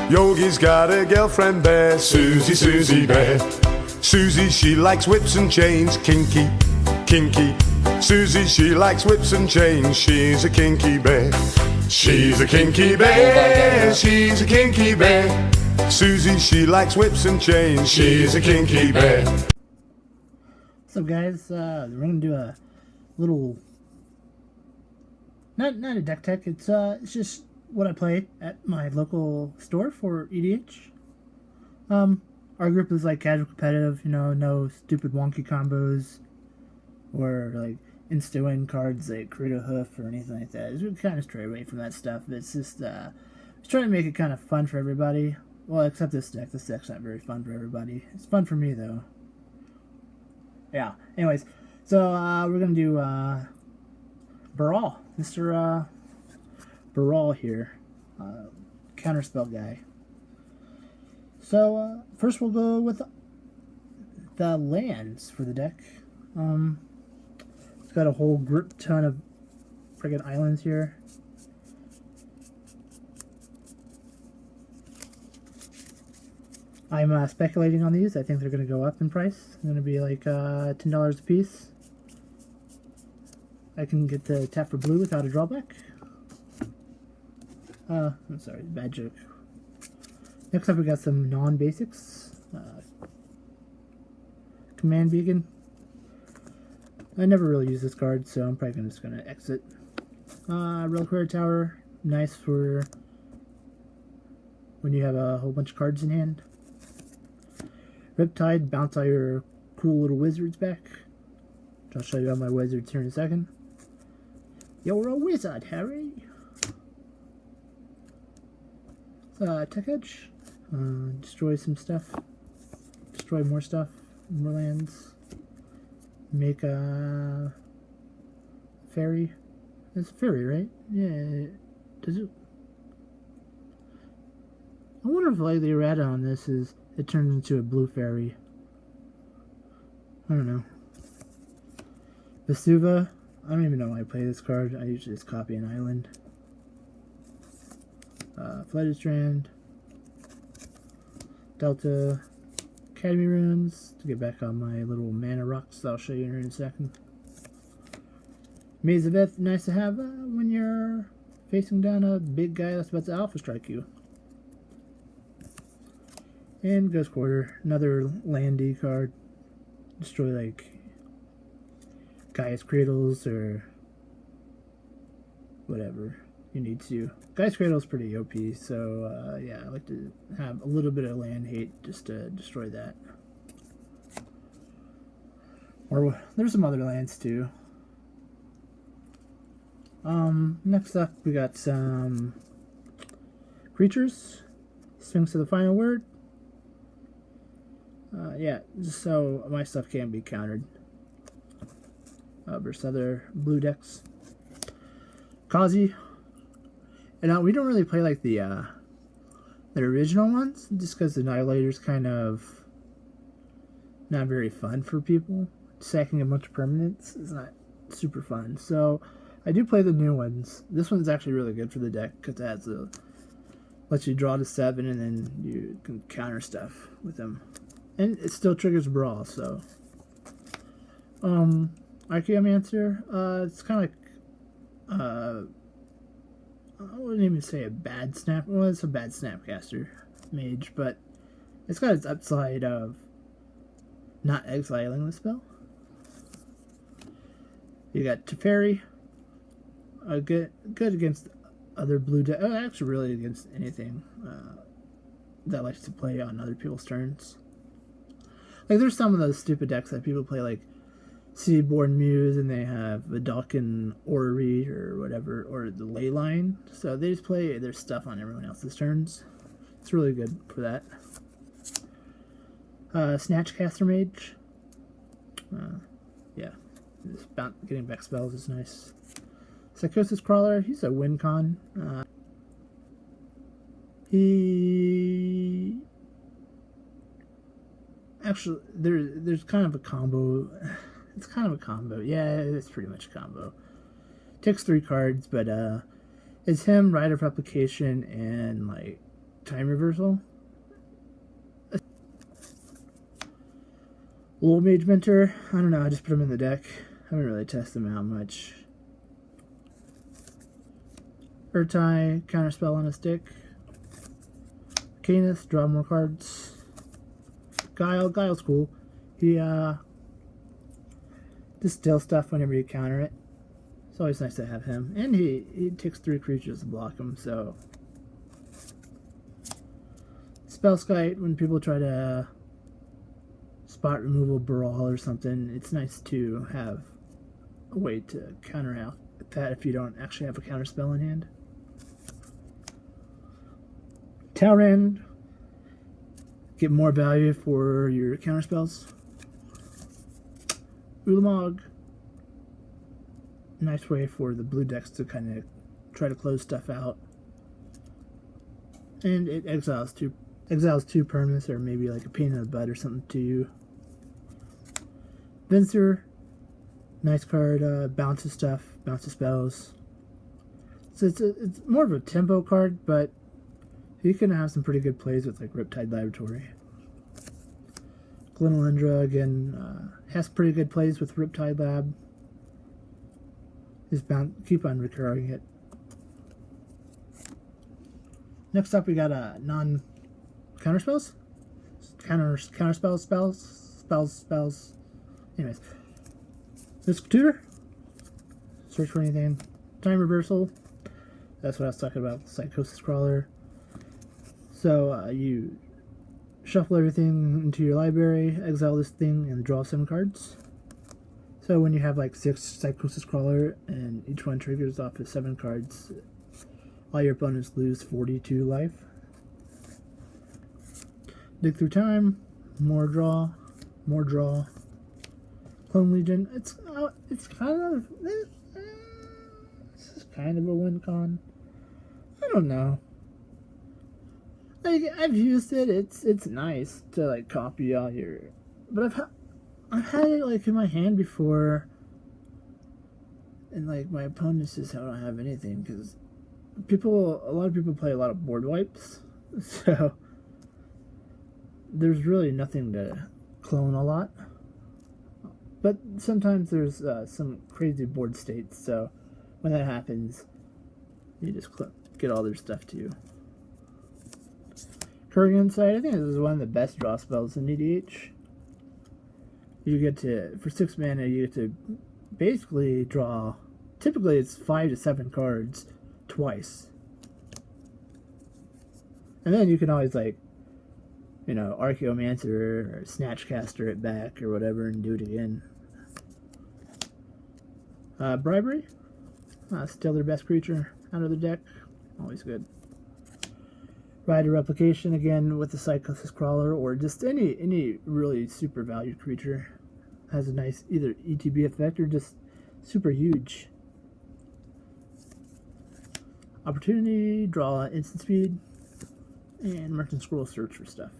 Yogi's got a girlfriend bear, Susie, Susie Bear. Susie, she likes whips and chains, kinky, kinky. Susie, she likes whips and chains, she's a kinky bear. She's a kinky bear, she's a kinky bear. Susie, she likes whips and chains, she's a kinky bear. What's up, guys? We're gonna do a little, not a deck tech. It's just what I play at my local store for EDH. Our group is like casual competitive, you know, no stupid wonky combos or like insta-win cards like Credo Hoof or anything like that. We kind of stray away from that stuff. It's just trying to make it kind of fun for everybody. Well, except this deck. This deck's not very fun for everybody. It's fun for me though. Yeah. Anyways, so we're gonna do Baral, Mr. Baral here, counterspell guy. So first we'll go with the lands for the deck. It's got a whole ton of friggin' islands here. I'm speculating on these. I think they're going to go up in price. They're going to be like $10 a piece. I can get the tap for blue without a drawback. I'm sorry, bad joke. Next up we got some non-basics. Command Beacon. I never really use this card, so I'm probably just going to exit. Reliquary Tower. Nice for when you have a whole bunch of cards in hand. Riptide, bounce all your cool little wizards back. I'll show you all my wizards here in a second. You're a wizard, Harry! Tech Edge. Destroy some stuff. Destroy more stuff. More lands. Make a fairy. It's a fairy, right? Yeah. Does it? I wonder if like the errata on this is it turns into a blue fairy. I don't know. Vesuva. I don't even know why I play this card. I usually just copy an island. Flooded Strand. Delta. Academy Runes. To get back on my little mana rocks that I'll show you in a second. Maze of Ith. Nice to have when you're facing down a big guy that's about to alpha strike you. And Ghost Quarter, another landy card. Destroy like Gaia's Cradles or whatever you need to. Gaia's Cradle is pretty OP, so yeah, I like to have a little bit of land hate just to destroy that. Or there's some other lands too. Next up we got some creatures. Sphinx of the Final Word. Yeah, so my stuff can't be countered versus other blue decks. Kazi. And we don't really play like the original ones, just because the Annihilator's kind of not very fun for people. Sacking a bunch of permanents is not super fun. So I do play the new ones. This one's actually really good for the deck because it has lets you draw to 7 and then you can counter stuff with them. And it still triggers Brawl, so. Archaeomancer, it's kind of like, I wouldn't even say a bad snap. Well, it's a bad snapcaster mage, but it's got its upside of not exiling the spell. You got Teferi, good against other blue decks. Actually, really against anything that likes to play on other people's turns. Like, there's some of those stupid decks that people play, like Seaborn Muse, and they have Vidalcan Orrery or whatever, or the Leyline. So they just play their stuff on everyone else's turns. It's really good for that. Snatchcaster Mage. Yeah, just getting back spells is nice. Psychosis Crawler, he's a win con. He actually there's kind of a combo. It's kind of a combo. Yeah, it's pretty much a combo. Takes 3 cards, but it's him, Rite of Replication, and like time reversal. Little Mage Mentor, I don't know, I just put them in the deck. I haven't really tested them out much. Urtai, counterspell on a stick. Canis, draw more cards. Guile's cool. He distill stuff whenever you counter it. It's always nice to have him. And he takes 3 creatures to block him, so. Spellskite, when people try to spot removal Baral or something, it's nice to have a way to counter out that if you don't actually have a counter spell in hand. Talrand, get more value for your counter spells. Ulamog, nice way for the blue decks to kind of try to close stuff out. And it exiles two permanents, or maybe like a pain in the butt or something to you. Venser, nice card, bounces stuff, bounces spells. So it's more of a tempo card, but you can have some pretty good plays with like Riptide Laboratory. Glenolindra, again, has pretty good plays with Riptide Lab. Just keep on recurring it. Next up, we got non-counter spells. Counter spells. Anyways, Mystic Tutor. Search for anything. Time reversal. That's what I was talking about. Psychosis Crawler. So you shuffle everything into your library, exile this thing, and draw 7 cards. So when you have like 6 Psychosis Crawler, and each one triggers off of 7 cards, all your opponents lose 42 life. Dig through time, more draw. Clone Legion. It's kind of this is kind of a win con. I don't know. Like, I've used it. It's nice to like copy all your, but I've had it like in my hand before, and like my opponents just don't have anything because a lot of people play a lot of board wipes, so there's really nothing to clone a lot. But sometimes there's some crazy board states, so when that happens, you just get all their stuff to you. Current Insight, I think this is one of the best draw spells in EDH. You get to, for 6 mana, you get to basically draw, typically it's 5 to 7 cards twice. And then you can always, like, you know, Archaeomancer or Snatchcaster it back or whatever and do it again. Bribery. Still their best creature out of the deck. Always good. Rider Replication, again with the Psychosis Crawler, or just any really super valued creature. Has a nice either ETB effect or just super huge. Opportunity, draw instant speed, and Merchant Scroll, search for stuff.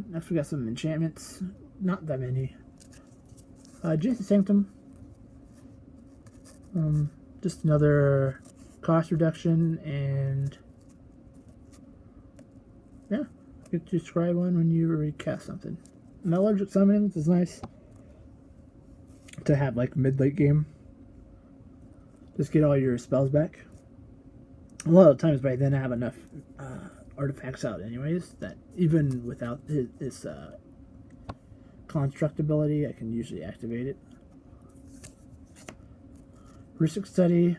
Next we got some enchantments. Not that many. Jason Sanctum. Just another cost reduction, and yeah, you get to scry one when you recast something. Metallurgic Summonings is nice to have like mid-late game. Just get all your spells back. A lot of times by then I have enough artifacts out anyways that even without this construct ability I can usually activate it. Heuristic Study.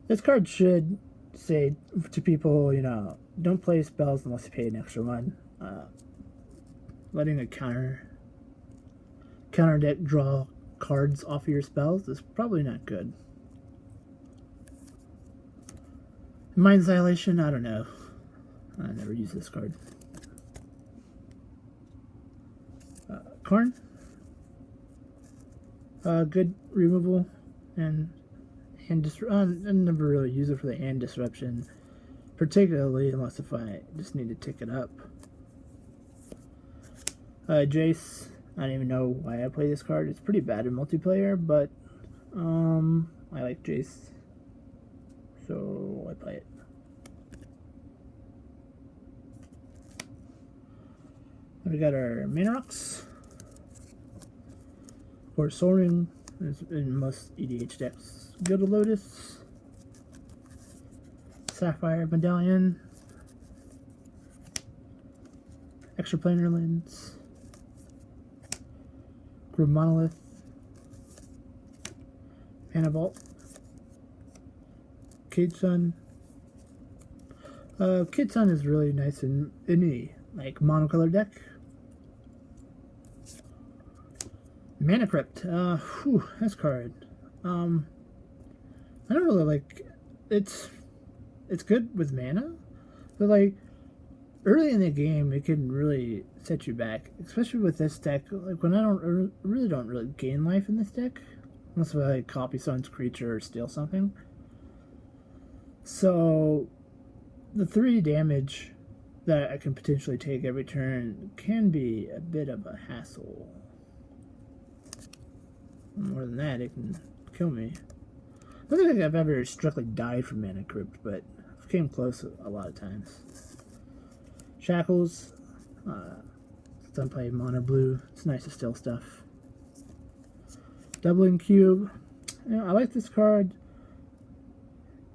This card should say to people, you know, don't play spells unless you pay an extra one. Letting a counter deck draw cards off of your spells is probably not good. Mind's Dilation, I don't know. I never use this card. Karn. Good removal and I never really use it for the hand disruption, particularly unless if I just need to tick it up. Jace, I don't even know why I play this card. It's pretty bad in multiplayer, but I like Jace, so I play it. We got our mana rocks. Of course, Soaring is in most EDH decks. Gilded Lotus, Sapphire Medallion, Extraplanar Lens, Group Monolith, Mana Vault, Cade Sun. Cade Sun is really nice in any like monocolor deck. Mana Crypt. This card. I don't really like. It's good with mana, but like early in the game, it can really set you back, especially with this deck. Like when I don't really gain life in this deck, unless I like, copy someone's creature or steal something. So the 3 damage that I can potentially take every turn can be a bit of a hassle. More than that, it can kill me. I don't think I've ever strictly died from Mana Crypt, but I've came close a lot of times. Shackles. Don't play mono blue. It's nice to steal stuff. Doubling Cube. You know, I like this card,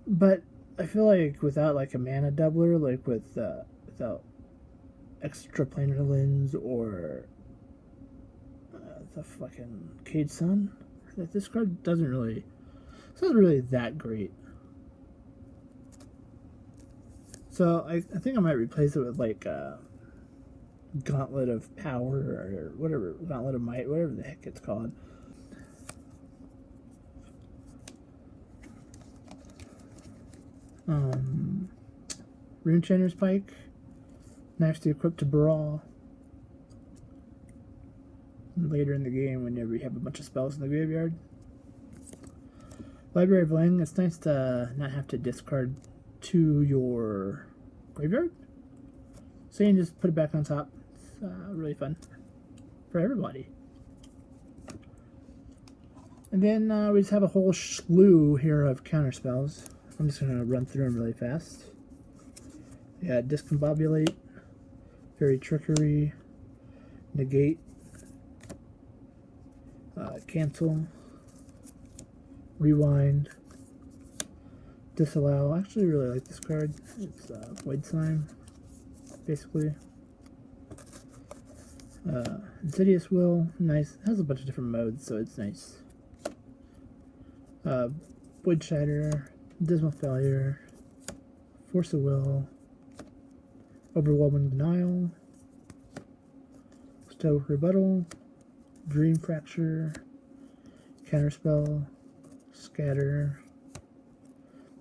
but I feel like without like a mana doubler, like without Extraplanar Lens or the fucking Cade Sun, that this card it's not really that great. So I think I might replace it with like Gauntlet of Power or whatever, Gauntlet of Might, whatever the heck it's called. Runechanter's Pike, nicely equipped to Baral. Later in the game, whenever you have a bunch of spells in the graveyard. Library of Lang, it's nice to not have to discard to your graveyard. So you can just put it back on top. It's really fun for everybody. And then we just have a whole slew here of counter spells. I'm just going to run through them really fast. Yeah, Discombobulate, Fairy Trickery, Negate, Cancel, Rewind, Disallow. I actually really like this card. It's Void Slime, basically. Insidious Will, nice. It has a bunch of different modes, so it's nice. Void Shatter, Dismal Failure, Force of Will, Overwhelming Denial, Stoic Rebuttal, Dream Fracture, Counterspell, Scatter.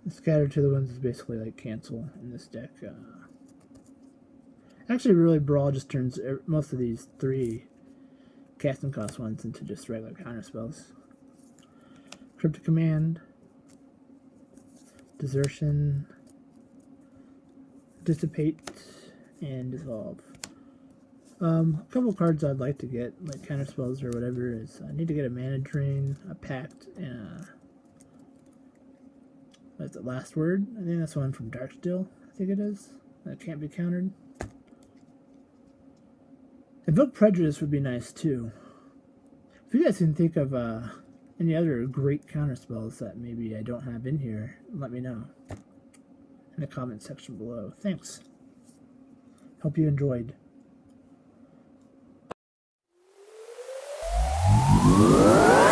Scatter to the ones is basically like Cancel in this deck. Actually, really, Brawl just turns most of these 3 casting cost ones into just regular counterspells. Cryptic Command, Desertion, Dissipate, and Dissolve. A couple cards I'd like to get, like counterspells or whatever, is I need to get a Mana Drain, a Pact, and that's the Last Word. I think that's one from Darksteel, I think it is. That can't be countered. Invoke Prejudice would be nice too. If you guys can think of any other great counterspells that maybe I don't have in here, let me know in the comment section below. Thanks. Hope you enjoyed. Yeah.